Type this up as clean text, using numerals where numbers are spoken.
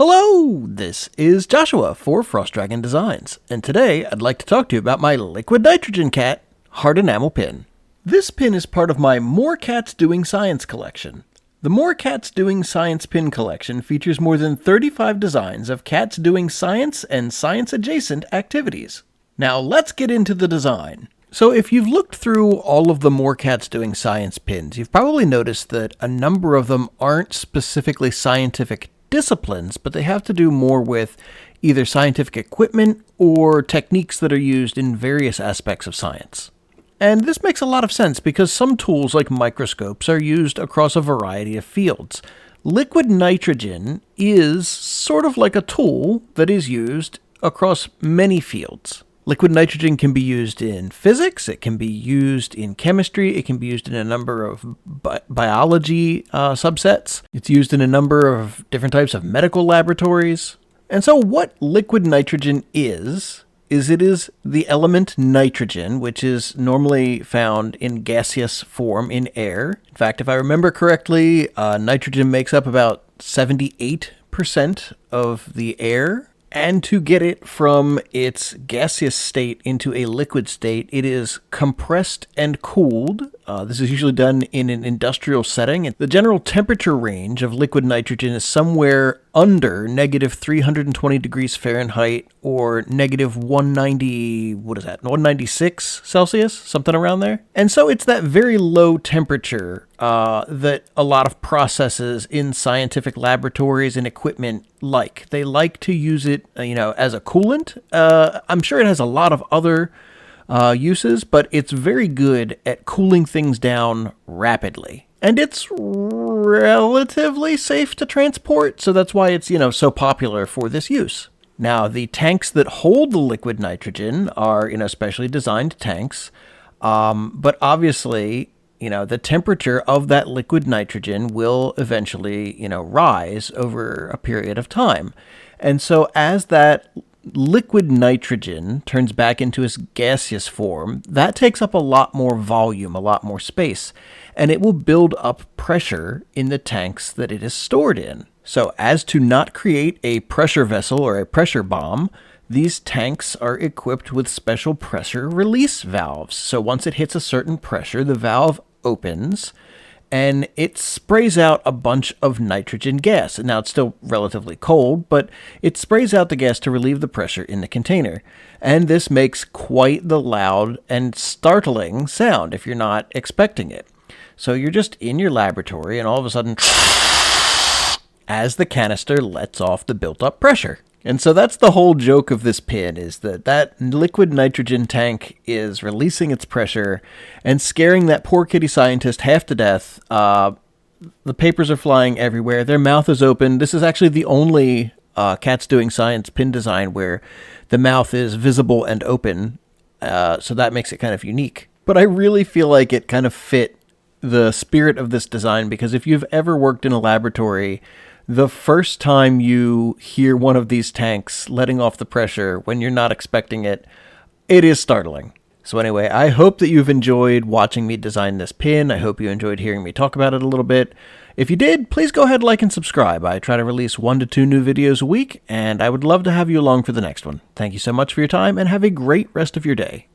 Hello, this is Joshua for Frost Dragon Designs, and today I'd like to talk to you about my liquid nitrogen cat, hard enamel pin. This pin is part of my More Cats Doing Science collection. The More Cats Doing Science pin collection features more than 35 designs of cats doing science and science-adjacent activities. Now let's get into the design. So if you've looked through all of the More Cats Doing Science pins, you've probably noticed that a number of them aren't specifically scientific disciplines, but they have to do more with either scientific equipment or techniques that are used in various aspects of science. And this makes a lot of sense because some tools like microscopes are used across a variety of fields. Liquid nitrogen is sort of like a tool that is used across many fields. Liquid nitrogen can be used in physics, it can be used in chemistry, it can be used in a number of biology subsets. It's used in a number of different types of medical laboratories. And so what liquid nitrogen is it is the element nitrogen, which is normally found in gaseous form in air. In fact, if I remember correctly, nitrogen makes up about 78% of the air. And to get it from its gaseous state into a liquid state, it is compressed and cooled. This is usually done in an industrial setting. The general temperature range of liquid nitrogen is somewhere under negative 320 degrees Fahrenheit or negative 196 Celsius, something around there. And so it's that very low temperature that a lot of processes in scientific laboratories and equipment like. They like to use it, as a coolant. I'm sure it has a lot of other uses, but it's very good at cooling things down rapidly. And it's relatively safe to transport, so that's why it's, so popular for this use. Now, the tanks that hold the liquid nitrogen are, specially designed tanks, but obviously, the temperature of that liquid nitrogen will eventually, rise over a period of time. And so as that liquid nitrogen turns back into its gaseous form, that takes up a lot more volume, a lot more space, and it will build up pressure in the tanks that it is stored in. So as to not create a pressure vessel or a pressure bomb, these tanks are equipped with special pressure release valves. So once it hits a certain pressure, the valve opens and it sprays out a bunch of nitrogen gas. Now, it's still relatively cold, but it sprays out the gas to relieve the pressure in the container. And this makes quite the loud and startling sound if you're not expecting it. So you're just in your laboratory, and all of a sudden, as the canister lets off the built-up pressure. And so that's the whole joke of this pin, is that liquid nitrogen tank is releasing its pressure and scaring that poor kitty scientist half to death. The papers are flying everywhere. Their mouth is open. This is actually the only Cats Doing Science pin design where the mouth is visible and open. So that makes it kind of unique. But I really feel like it kind of fit the spirit of this design, because if you've ever worked in a laboratory, the first time you hear one of these tanks letting off the pressure when you're not expecting it, it is startling. So anyway, I hope that you've enjoyed watching me design this pin. I hope you enjoyed hearing me talk about it a little bit. If you did, please go ahead, like, and subscribe. I try to release 1 to 2 new videos a week, and I would love to have you along for the next one. Thank you so much for your time, and have a great rest of your day.